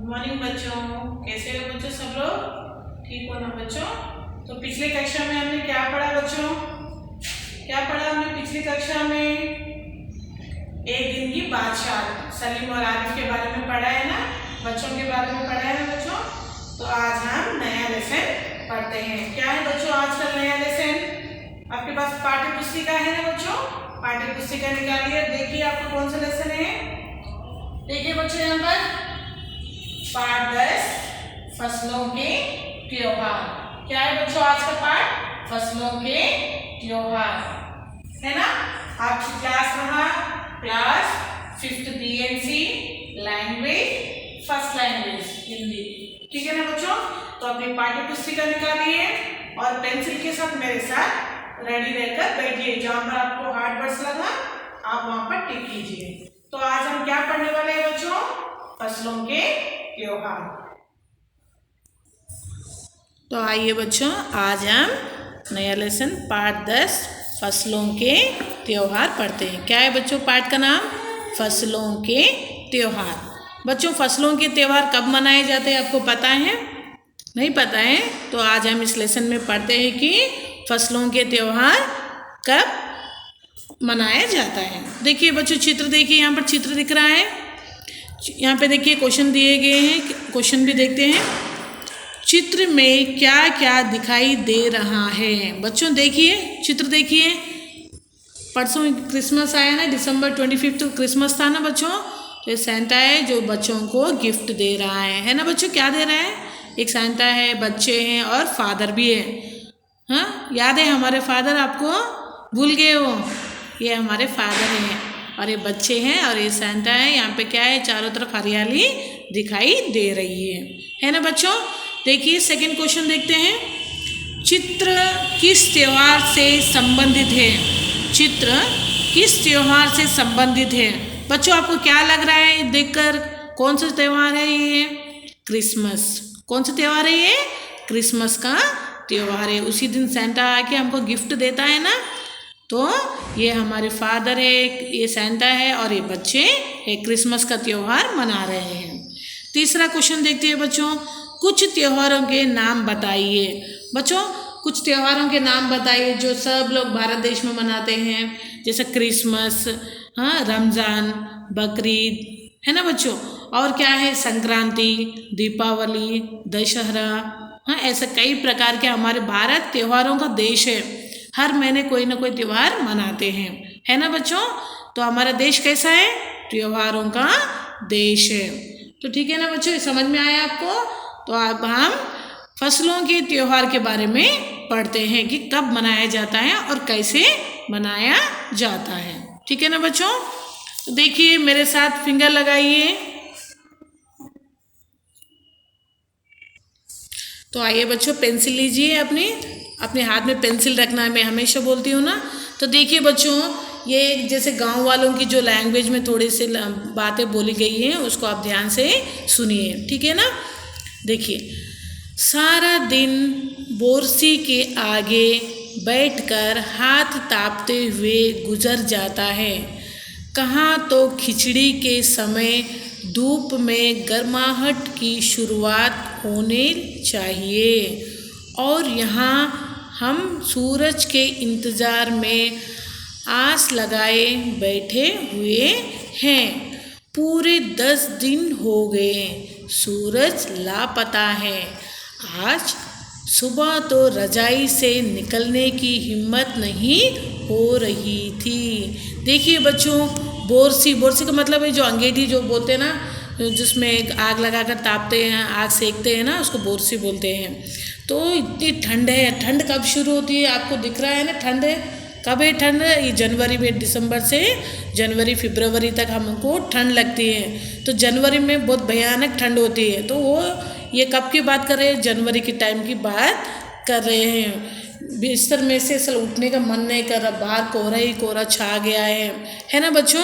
Morning बच्चों, कैसे हो बच्चों? सब लोग ठीक हो ना बच्चों? तो पिछली कक्षा में हमने क्या पढ़ा बच्चों? क्या पढ़ा हमने पिछली कक्षा में? एक दिन की बादशाह सलीम और आरिफ के बारे में पढ़ा है ना, बच्चों के बारे में पढ़ा है ना बच्चों। तो आज हम नया लेसन पढ़ते हैं। क्या है बच्चों आज का नया लेसन? आपके पास पाठ्य पुस्तिका है ना बच्चों? पाठ्य पुस्तिका निकालिए, देखिए आपको कौन सा लेसन है। देखिए बच्चों यहाँ पर पाठ 10 फसलों के त्योहार। क्या है बच्चों आज का पाठ? फसलों के त्योहार है ना। आपकी क्लास रहा class 5th BNC language, first language Hindi, ठीक है ना बच्चों। तो अपनी पाठ्य पुस्तिका निकालिए और पेंसिल के साथ मेरे साथ रेडी रहकर बैठिए। जहां पर आपको हार्ड वर्ड्स लगा आप वहां पर टिक कीजिए। तो आज हम क्या पढ़ने वाले हैं बच्चों? फसलों के त्योहार। तो आइए बच्चों, आज हम नया लेसन पाठ 10 फसलों के त्योहार पढ़ते हैं। क्या है बच्चों पाठ का नाम? फसलों के त्योहार। बच्चों फसलों के त्योहार कब मनाए जाते हैं आपको पता है? नहीं पता है? तो आज हम इस लेसन में पढ़ते हैं कि फसलों के त्योहार कब मनाया जाता है। देखिए बच्चों चित्र देखिए, यहाँ पर चित्र दिख रहा है। यहाँ पे देखिए क्वेश्चन दिए गए हैं, क्वेश्चन भी देखते हैं। चित्र में क्या क्या दिखाई दे रहा है? बच्चों देखिए चित्र देखिए। परसों क्रिसमस आया ना, December 25 तो क्रिसमस था ना बच्चों। तो ये सेंटा है जो बच्चों को गिफ्ट दे रहा है ना बच्चों। क्या दे रहा है? एक सेंटा है, बच्चे हैं और फादर भी है। हाँ याद है हमारे फादर? आपको भूल गए हो? ये हमारे फादर हैं और ये बच्चे हैं और ये सेंटा है। यहाँ पे क्या है? चारों तरफ हरियाली दिखाई दे रही है ना बच्चों। देखिए सेकंड क्वेश्चन देखते हैं। चित्र किस त्योहार से संबंधित है? चित्र किस त्योहार से संबंधित है? बच्चों आपको क्या लग रहा है देखकर? कौन सा त्योहार है ये? क्रिसमस। कौन सा त्योहार है ये? क्रिसमस का त्योहार है। उसी दिन सेंटा आके हमको गिफ्ट देता है ना। तो ये हमारे फादर है, ये सेंटा है और ये बच्चे एक क्रिसमस का त्योहार मना रहे हैं। तीसरा क्वेश्चन देखते हैं बच्चों। कुछ त्योहारों के नाम बताइए। बच्चों कुछ त्योहारों के नाम बताइए जो सब लोग भारत देश में मनाते हैं, जैसे क्रिसमस, हाँ रमज़ान, बकरीद है ना बच्चों। और क्या है? संक्रांति, दीपावली, दशहरा। हाँ ऐसे कई प्रकार के हमारे भारत त्योहारों का देश है। हर महीने कोई ना कोई त्योहार मनाते हैं है ना बच्चों। तो हमारा देश कैसा है? त्योहारों का देश है। तो ठीक है ना बच्चों, ये समझ में आया आपको? तो अब हम फसलों के त्योहार के बारे में पढ़ते हैं कि कब मनाया जाता है और कैसे मनाया जाता है। ठीक है ना बच्चों। तो देखिए मेरे साथ फिंगर लगाइए। तो आइए बच्चों पेंसिल लीजिए, अपने हाथ में पेंसिल रखना है, मैं हमेशा बोलती हूँ ना। तो देखिए बच्चों ये जैसे गांव वालों की जो लैंग्वेज में थोड़ी सी बातें बोली गई हैं उसको आप ध्यान से सुनिए, ठीक है ना। देखिए सारा दिन बोरसी के आगे बैठकर हाथ तापते हुए गुजर जाता है। कहाँ तो खिचड़ी के समय धूप में गर्माहट की शुरुआत होने चाहिए और यहाँ हम सूरज के इंतज़ार में आस लगाए बैठे हुए हैं। पूरे 10 दिन हो गए, सूरज लापता है। आज सुबह तो रजाई से निकलने की हिम्मत नहीं हो रही थी। देखिए बच्चों बोरसी का मतलब है जो अंगीठी जो बोलते हैं ना, जिसमें आग लगाकर तापते हैं, आग सेकते हैं ना, उसको बोरसी बोलते हैं। तो इतनी ठंड है। ठंड कब शुरू होती है? आपको दिख रहा है ना ठंड है। कब है ठंड? ये जनवरी में, दिसंबर से जनवरी फरवरी तक हमको ठंड लगती है। तो जनवरी में बहुत भयानक ठंड होती है। तो वो ये कब की बात कर रहे हैं? जनवरी के टाइम की बात कर रहे हैं। बिस्तर में से असल उठने का मन नहीं कर रहा, बाहर कोहरा ही कोहरा छा गया है ना बच्चों।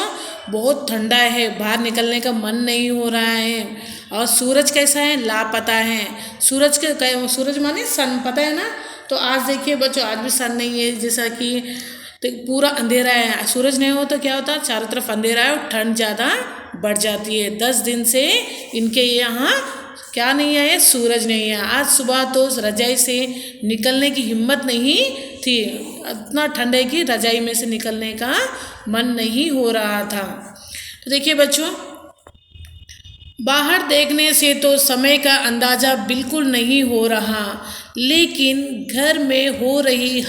बहुत ठंडा है, बाहर निकलने का मन नहीं हो रहा है। और सूरज कैसा है? लापता है। सूरज माने सन, पता है ना। तो आज देखिए बच्चों आज भी सन नहीं है, जैसा कि तो पूरा अंधेरा है, सूरज नहीं हो तो क्या होता है, चारों तरफ अंधेरा है और ठंड ज़्यादा बढ़ जाती है। 10 दिन से इनके यहाँ क्या नहीं आया, सूरज नहीं आया। आज सुबह तो रजाई से निकलने की हिम्मत नहीं थी, इतना ठंड है कि रजाई में से निकलने का मन नहीं हो रहा था। तो देखिए बच्चों, बाहर देखने से तो समय का अंदाज़ा बिल्कुल नहीं हो रहा, लेकिन घर में हो रही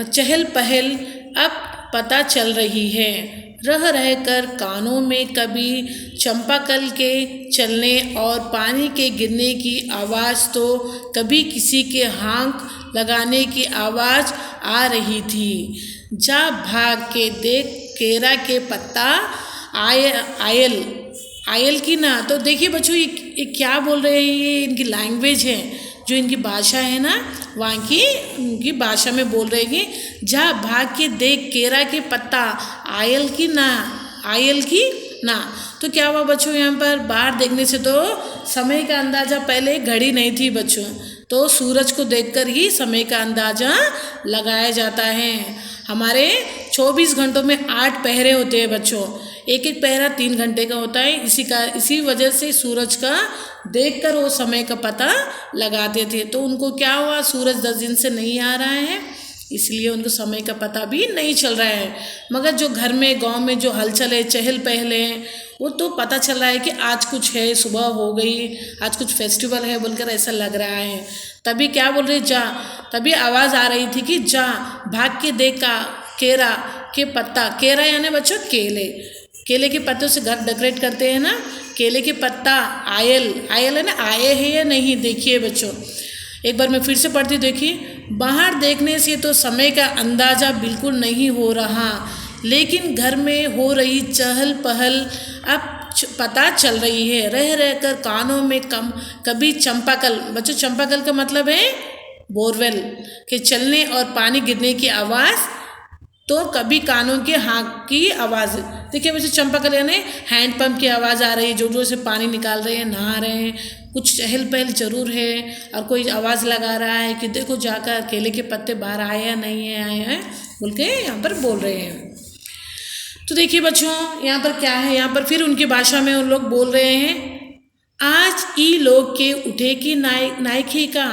चहल पहल अब पता चल रही है। रह रहकर कानों में कभी चंपाकल के चलने और पानी के गिरने की आवाज़ तो कभी किसी के हाँक लगाने की आवाज़ आ रही थी। जा भाग के देख केरा के पत्ता आयल की ना। तो देखिए बच्चों, ये क्या बोल रहे हैं, ये इनकी लैंग्वेज है, जो इनकी भाषा है ना, वहाँ की उनकी भाषा में बोल रहे हैं कि जा भाग के देख केरा के पत्ता आयल की ना। तो क्या हुआ बच्चों, यहाँ पर बाहर देखने से तो समय का अंदाज़ा, पहले घड़ी नहीं थी बच्चों, तो सूरज को देखकर ही समय का अंदाज़ा लगाया जाता है। हमारे 24 घंटों में 8 पहरे होते हैं बच्चों, एक एक पहरा 3 घंटे का होता है। इसी वजह से सूरज का देखकर वो समय का पता लगाते थे। तो उनको क्या हुआ, सूरज 10 दिन से नहीं आ रहा है, इसलिए उनको समय का पता भी नहीं चल रहा है। मगर जो घर में गांव में जो हलचल है, चहल पहल है, वो तो पता चल रहा है कि आज कुछ है, सुबह हो गई, आज कुछ फेस्टिवल है बोलकर ऐसा लग रहा है। तभी क्या बोल रहे, जा, तभी आवाज़ आ रही थी कि जा भाग के देखा केरा के पत्ता, केरा यानी बच्चों केले के पत्तों से घर डेकोरेट करते हैं ना, केले के पत्ता आयल है ना, आए हैं या नहीं। देखिए बच्चों, एक बार मैं फिर से पढ़ती, देखिए, बाहर देखने से तो समय का अंदाज़ा बिल्कुल नहीं हो रहा, लेकिन घर में हो रही चहल पहल अब पता चल रही है। रह रहकर कानों में कभी चंपाकल, बच्चों चंपाकल का मतलब है बोरवेल के चलने और पानी गिरने की आवाज़, तो कभी कानों के हाँक की आवाज़। देखिए बच्चों, चंपाकल यानी हैंडपम्प की आवाज़ आ रही है, जोर जोर से पानी निकाल रहे हैं, नहा रहे हैं, कुछ चहल पहल जरूर है। और कोई आवाज़ लगा रहा है कि देखो जाकर केले के पत्ते बाहर आए या नहीं आए हैं बोल के यहाँ पर बोल रहे हैं। तो देखिए बच्चों, यहाँ पर क्या है, यहाँ पर फिर उनकी भाषा में उन लोग बोल रहे हैं, आज ई लोग के उठे की नायकी का,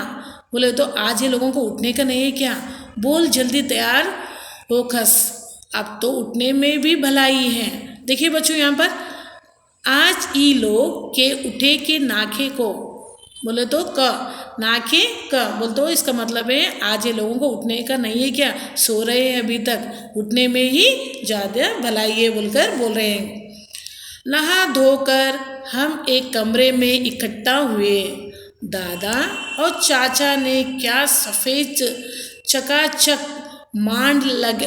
बोले तो आज ये लोगों को उठने का नहीं है क्या, बोल जल्दी तैयार हो खस, अब तो उठने में भी भलाई है। देखिए बच्चों, यहाँ पर आज ई लोग के उठे के नाखे को, बोले तो क, नाखे क बोल तो इसका मतलब है आज ये लोगों को उठने का नहीं है क्या, सो रहे हैं अभी तक, उठने में ही ज़्यादा भलाई है बोलकर बोल रहे हैं। नहा धोकर हम एक कमरे में इकट्ठा हुए। दादा और चाचा ने क्या सफ़ेद चकाचक मांड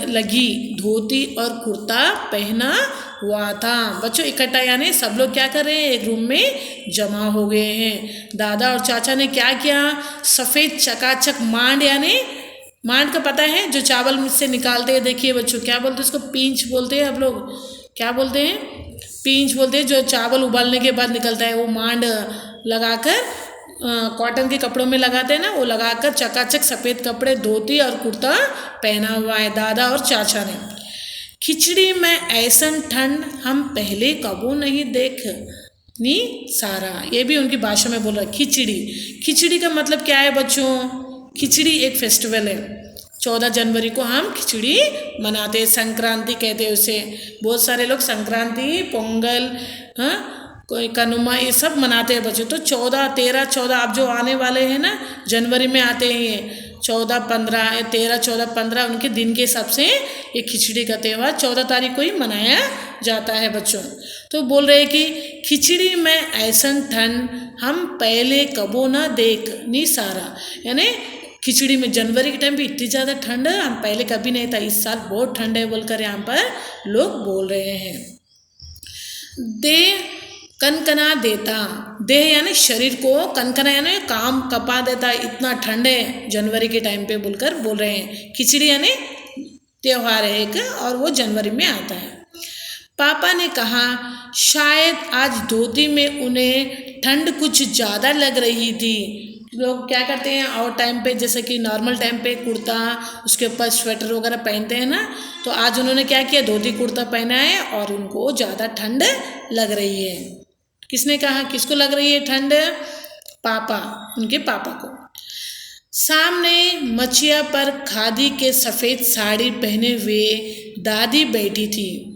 लगी धोती और कुर्ता पहना हुआ था। बच्चों इकट्ठा यानी सब लोग क्या कर रहे हैं, एक रूम में जमा हो गए हैं। दादा और चाचा ने क्या किया, सफ़ेद चकाचक मांड, यानी मांड का पता है जो चावल में से निकालते हैं। देखिए बच्चों, क्या बोलते हैं उसको, पींच बोलते हैं। हम लोग क्या बोलते हैं, पींच बोलते हैं। जो चावल उबालने के बाद निकलता है, वो मांड लगाकर कॉटन के कपड़ों में लगाते हैं ना, वो लगाकर चकाचक सफ़ेद कपड़े, धोती और कुर्ता पहना हुआ है दादा और चाचा ने। खिचड़ी में ऐसन ठंड हम पहले कबू नहीं देख नी सारा, ये भी उनकी भाषा में बोल रहा है। खिचड़ी का मतलब क्या है बच्चों, खिचड़ी एक फेस्टिवल है। 14 जनवरी को हम खिचड़ी मनाते हैं, संक्रांति कहते हैं उसे। बहुत सारे लोग संक्रांति, पोंगल, कोई कनुमा, ये सब मनाते हैं बच्चों। तो 14, 13, 14 अब जो आने वाले हैं ना, जनवरी में आते हैं ये 14, 15, 13, 14, 15 उनके दिन के हिसाब से ये खिचड़ी का त्यौहार 14 तारीख को ही मनाया जाता है बच्चों। तो बोल रहे हैं कि खिचड़ी में ऐसन ठंड हम पहले कबो ना देख नी सारा, यानी खिचड़ी में जनवरी के टाइम पे इतनी ज़्यादा ठंड हम पहले कभी नहीं था, इस साल बहुत ठंड है बोलकर यहाँ पर लोग बोल रहे हैं। देह कनकना देता, देह यानी शरीर को, कनकना यानी काम कपा देता, इतना ठंड है जनवरी के टाइम पे बोलकर बोल रहे हैं। खिचड़ी यानी त्यौहार है एक, और वो जनवरी में आता है। पापा ने कहा शायद आज धोती में उन्हें ठंड कुछ ज़्यादा लग रही थी। लोग क्या करते हैं और टाइम पे, जैसे कि नॉर्मल टाइम पे कुर्ता, उसके ऊपर स्वेटर वगैरह पहनते हैं ना, तो आज उन्होंने क्या किया, धोती कुर्ता पहना है और उनको ज़्यादा ठंड लग रही है। किसने कहा, किसको लग रही है ठंड? पापा, उनके पापा को। सामने मचिया पर खादी के सफ़ेद साड़ी पहने हुए दादी बैठी थी।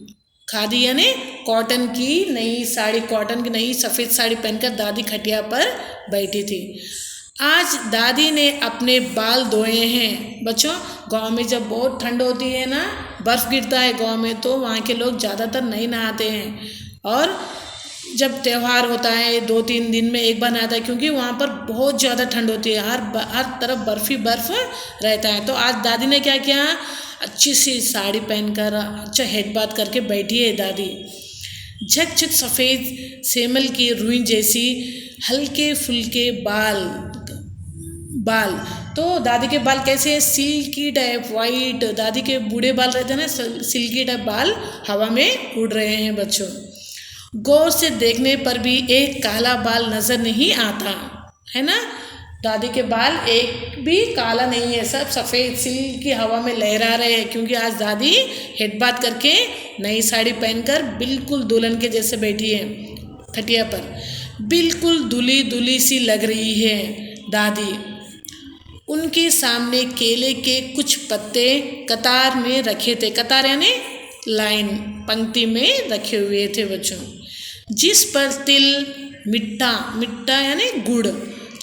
खादी यानी कॉटन की नई साड़ी, कॉटन की नई सफ़ेद साड़ी पहनकर दादी खटिया पर बैठी थी। आज दादी ने अपने बाल धोए हैं। बच्चों, गांव में जब बहुत ठंड होती है ना, बर्फ़ गिरता है गांव में, तो वहाँ के लोग ज़्यादातर नहीं नहाते हैं, और जब त्यौहार होता है 2-3 दिन में एक बार नहाता है, क्योंकि वहाँ पर बहुत ज़्यादा ठंड होती है, हर तरफ बर्फ़ ही बर्फ़ रहता है। तो आज दादी ने क्या किया, अच्छी सी साड़ी पहनकर अच्छा हेड बाथ करके बैठी है दादी। झकझक सफ़ेद सेमल की रुई जैसी हल्के फुल्के बाल, तो दादी के बाल कैसे हैं, सिल्की टाइप वाइट। दादी के बूढ़े बाल रहते हैं ना, सिल्की टाइप बाल हवा में उड़ रहे हैं। बच्चों, गौर से देखने पर भी एक काला बाल नज़र नहीं आता है ना। दादी के बाल एक भी काला नहीं है, सब सफ़ेद सिल्की हवा में लहरा रहे हैं, क्योंकि आज दादी हेड बाथ करके नई साड़ी पहनकर बिल्कुल दुल्हन के जैसे बैठी है खटिया पर। बिल्कुल दुली दुली सी लग रही है दादी। उनके सामने केले के कुछ पत्ते कतार में रखे थे। कतार यानी लाइन, पंक्ति में रखे हुए थे बच्चों, जिस पर तिल, मिट्टा यानी गुड़,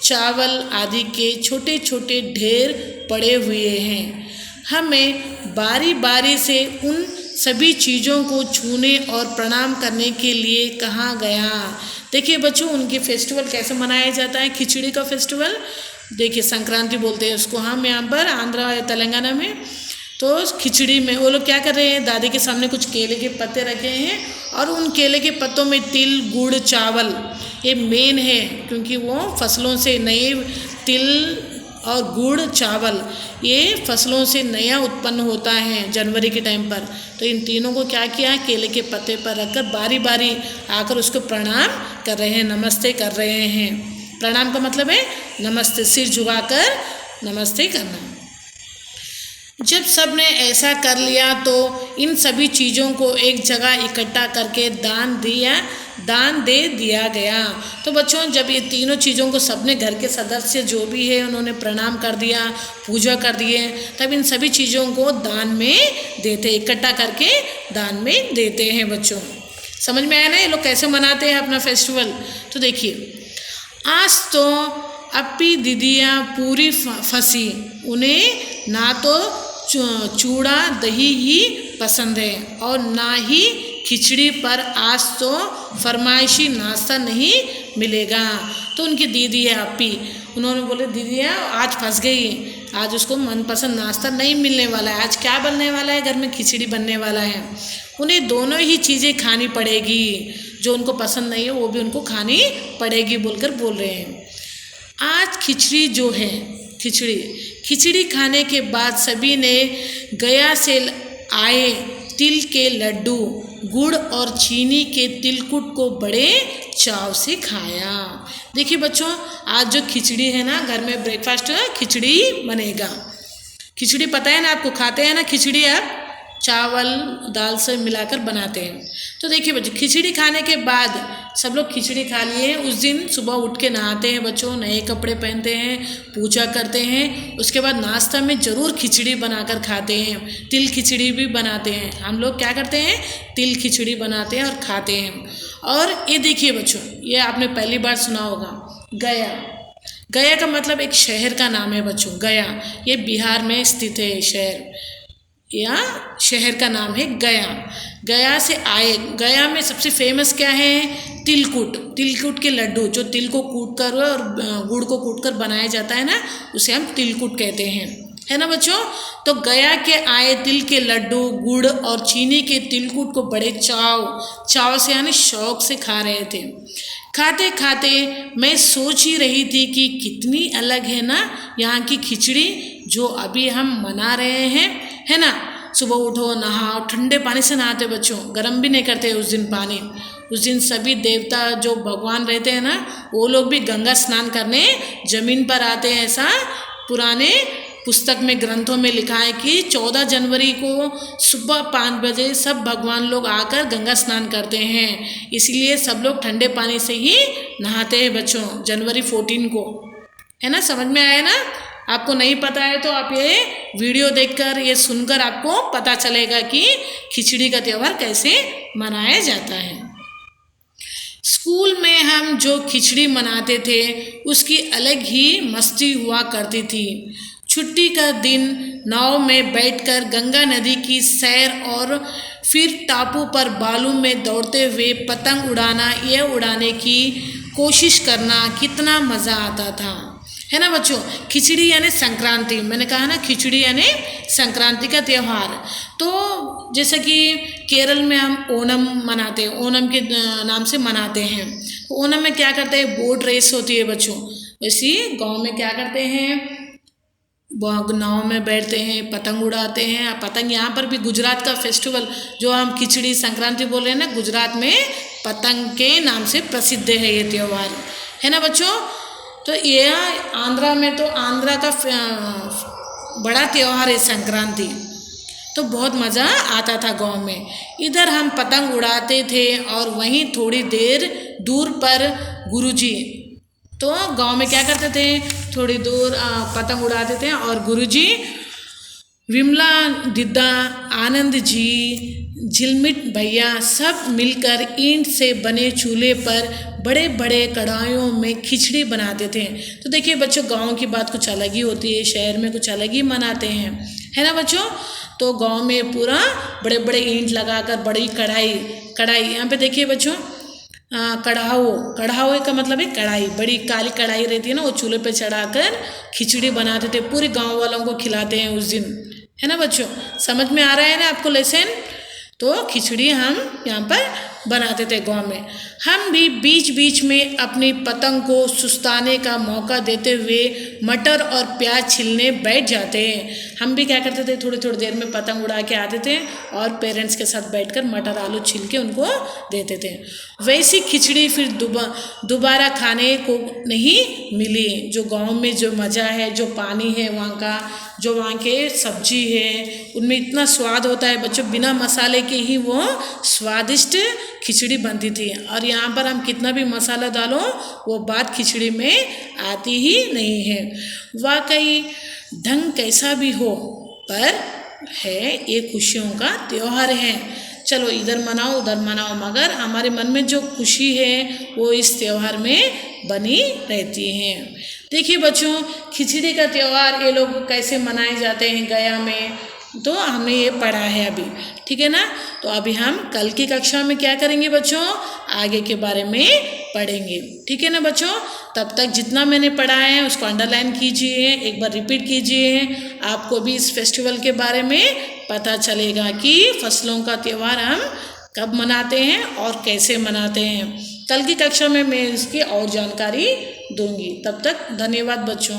चावल आदि के छोटे छोटे ढेर पड़े हुए हैं। हमें बारी बारी से उन सभी चीज़ों को छूने और प्रणाम करने के लिए कहा गया। देखिए बच्चों, उनके फेस्टिवल कैसे मनाया जाता है, खिचड़ी का फेस्टिवल। देखिए, संक्रांति बोलते हैं उसको हम यहाँ पर आंध्रा और तेलंगाना में। तो खिचड़ी में वो लोग क्या कर रहे हैं, दादी के सामने कुछ केले के पत्ते रखे हैं, और उन केले के पत्तों में तिल, गुड़, चावल ये मेन है, क्योंकि वो फसलों से नए तिल और गुड़, चावल ये फसलों से नया उत्पन्न होता है जनवरी के टाइम पर। तो इन तीनों को क्या किया, केले के पत्ते पर रखकर बारी बारी आकर उसको प्रणाम कर रहे हैं, नमस्ते कर रहे हैं। प्रणाम का मतलब है नमस्ते, सिर झुकाकर नमस्ते करना। जब सब ने ऐसा कर लिया तो इन सभी चीज़ों को एक जगह इकट्ठा करके दान दे दिया गया। तो बच्चों, जब ये तीनों चीज़ों को सबने, घर के सदस्य जो भी है, उन्होंने प्रणाम कर दिया, पूजा कर दिए, तब इन सभी चीज़ों को दान में देते, इकट्ठा करके दान में देते हैं। बच्चों, समझ में आया ना ये लोग कैसे मनाते हैं अपना फेस्टिवल। तो देखिए, आज तो अपी दीदियाँ पूरी फंसी, उन्हें ना तो चूड़ा दही ही पसंद है और ना ही खिचड़ी, पर आज तो फरमाइशी नाश्ता नहीं मिलेगा। तो उनकी दीदी है अपी, उन्होंने बोले दीदियाँ आज फंस गई, आज उसको मनपसंद नाश्ता नहीं मिलने वाला है। आज क्या बनने वाला है, घर में खिचड़ी बनने वाला है। उन्हें दोनों ही चीज़ें खानी पड़ेगी, जो उनको पसंद नहीं है वो भी उनको खानी पड़ेगी बोलकर बोल रहे हैं। आज खिचड़ी जो है, खिचड़ी खाने के बाद सभी ने गया से आए तिल के लड्डू, गुड़ और चीनी के तिलकुट को बड़े चाव से खाया। देखिए बच्चों, आज जो खिचड़ी है ना, घर में ब्रेकफास्ट खिचड़ी बनेगा। खिचड़ी पता है ना आपको, खाते हैं ना खिचड़ी, आप चावल दाल से मिलाकर बनाते हैं। तो देखिए बच्चों, खिचड़ी खाने के बाद सब लोग खिचड़ी खा लिए, उस दिन सुबह उठ के नहाते हैं बच्चों, नए कपड़े पहनते हैं, पूजा करते हैं। उसके बाद नाश्ता में ज़रूर खिचड़ी बनाकर खाते हैं, तिल खिचड़ी भी बनाते हैं। हम लोग क्या करते हैं, तिल खिचड़ी बनाते हैं और खाते हैं। और ये देखिए बच्चों, ये आपने पहली बार सुना होगा, गया का मतलब एक शहर का नाम है बच्चों। गया ये बिहार में स्थित है शहर, या शहर का नाम है गया। गया से आए, गया में सबसे फेमस क्या है, तिलकुट के लड्डू, जो तिल को कूट कर और गुड़ को कूट कर बनाया जाता है ना, उसे हम तिलकुट कहते हैं, है ना बच्चों। तो गया के आए तिल के लड्डू, गुड़ और चीनी के तिलकुट को बड़े चाव से यानी शौक से खा रहे थे। खाते खाते मैं सोच ही रही थी कि कितनी अलग है ना यहाँ की खिचड़ी जो अभी हम मना रहे हैं, है ना। सुबह उठो, नहाओ, ठंडे पानी से नहाते बच्चों, गर्म भी नहीं करते उस दिन पानी, उस दिन सभी देवता जो भगवान रहते हैं ना, वो लोग भी गंगा स्नान करने जमीन पर आते हैं। ऐसा पुराने पुस्तक में, ग्रंथों में लिखा है कि 14 जनवरी को सुबह 5 बजे सब भगवान लोग आकर गंगा स्नान करते हैं। इसलिए सब लोग ठंडे पानी से ही नहाते हैं बच्चों, जनवरी 14 को। है ना, समझ में आया ना? आपको नहीं पता है तो आप ये वीडियो देखकर, ये सुनकर आपको पता चलेगा कि खिचड़ी का त्यौहार कैसे मनाया जाता है। स्कूल में हम जो खिचड़ी मनाते थे उसकी अलग ही मस्ती हुआ करती थी। छुट्टी का दिन नाव में बैठकर गंगा नदी की सैर और फिर टापू पर बालू में दौड़ते हुए पतंग उड़ाना, यह उड़ाने की कोशिश करना, कितना मज़ा आता था। है ना बच्चों? खिचड़ी यानी संक्रांति, मैंने कहा ना खिचड़ी यानी संक्रांति का त्यौहार। तो जैसे कि केरल में हम ओणम मनाते हैं, ओणम के नाम से मनाते हैं। तो ओणम में क्या करते हैं, बोट रेस होती है बच्चों। वैसे गांव में क्या करते हैं, नाव में बैठते हैं, पतंग उड़ाते हैं। पतंग यहाँ पर भी गुजरात का फेस्टिवल जो हम खिचड़ी संक्रांति बोल रहे हैं ना, गुजरात में पतंग के नाम से प्रसिद्ध है ये त्यौहार। है ना बच्चों? तो ये आंध्रा में तो आंध्रा का बड़ा त्यौहार है संक्रांति। तो बहुत मज़ा आता था गांव में। इधर हम पतंग उड़ाते थे और वहीं थोड़ी देर दूर पर गुरुजी, तो गांव में क्या करते थे, थोड़ी दूर पतंग उड़ाते थे और गुरुजी विमला दीदा, आनंद जी, झिलमिट भैया सब मिलकर ईंट से बने चूल्हे पर बड़े बड़े कढ़ाइयों में खिचड़ी बनाते थे। तो देखिए बच्चों, गांव की बात कुछ अलग ही होती है, शहर में कुछ अलग ही मनाते हैं। है ना बच्चों? तो गांव में पूरा बड़े बड़े ईंट लगाकर बड़ी कढ़ाई यहाँ पे देखिए बच्चों, कढ़ाओ का मतलब है कढ़ाई, बड़ी काली कढ़ाई रहती है ना, वो चूल्हे पे चढ़ाकर खिचड़ी बनाते थे, पूरे गांव वालों को खिलाते हैं उस दिन। है ना बच्चों? समझ में आ रहा है ना आपको लेसन? तो खिचड़ी हम यहाँ पर बनाते थे गांव में। हम भी बीच बीच में अपनी पतंग को सुस्ताने का मौका देते हुए मटर और प्याज छिलने बैठ जाते हैं। हम भी क्या करते थे, थोड़ी थोड़ी देर में पतंग उड़ा के आते थे और पेरेंट्स के साथ बैठकर मटर आलू छिल के उनको देते थे। वैसी खिचड़ी फिर दोबारा खाने को नहीं मिली। जो गांव में जो मज़ा है, जो पानी है वहाँ का, जो वहाँ के सब्जी है, उनमें इतना स्वाद होता है बच्चों, बिना मसाले के ही वो स्वादिष्ट खिचड़ी बनती थी। और यहाँ पर हम कितना भी मसाला डालो वो बात खिचड़ी में आती ही नहीं है। वाकई ढंग कैसा भी हो, पर है ये खुशियों का त्यौहार है। चलो इधर मनाओ उधर मनाओ, मगर हमारे मन में जो खुशी है वो इस त्यौहार में बनी रहती है। देखिए बच्चों, खिचड़ी का त्यौहार ये लोग कैसे मनाए जाते हैं गया में, तो हमने ये पढ़ा है अभी। ठीक है ना? तो अभी हम कल की कक्षा में क्या करेंगे बच्चों, आगे के बारे में पढ़ेंगे। ठीक है ना बच्चों? तब तक जितना मैंने पढ़ा है उसको अंडरलाइन कीजिए, एक बार रिपीट कीजिए। आपको भी इस फेस्टिवल के बारे में पता चलेगा कि फसलों का त्यौहार हम कब मनाते हैं और कैसे मनाते हैं। कल की कक्षा में मैं इसकी और जानकारी दूंगी। तब तक धन्यवाद बच्चों।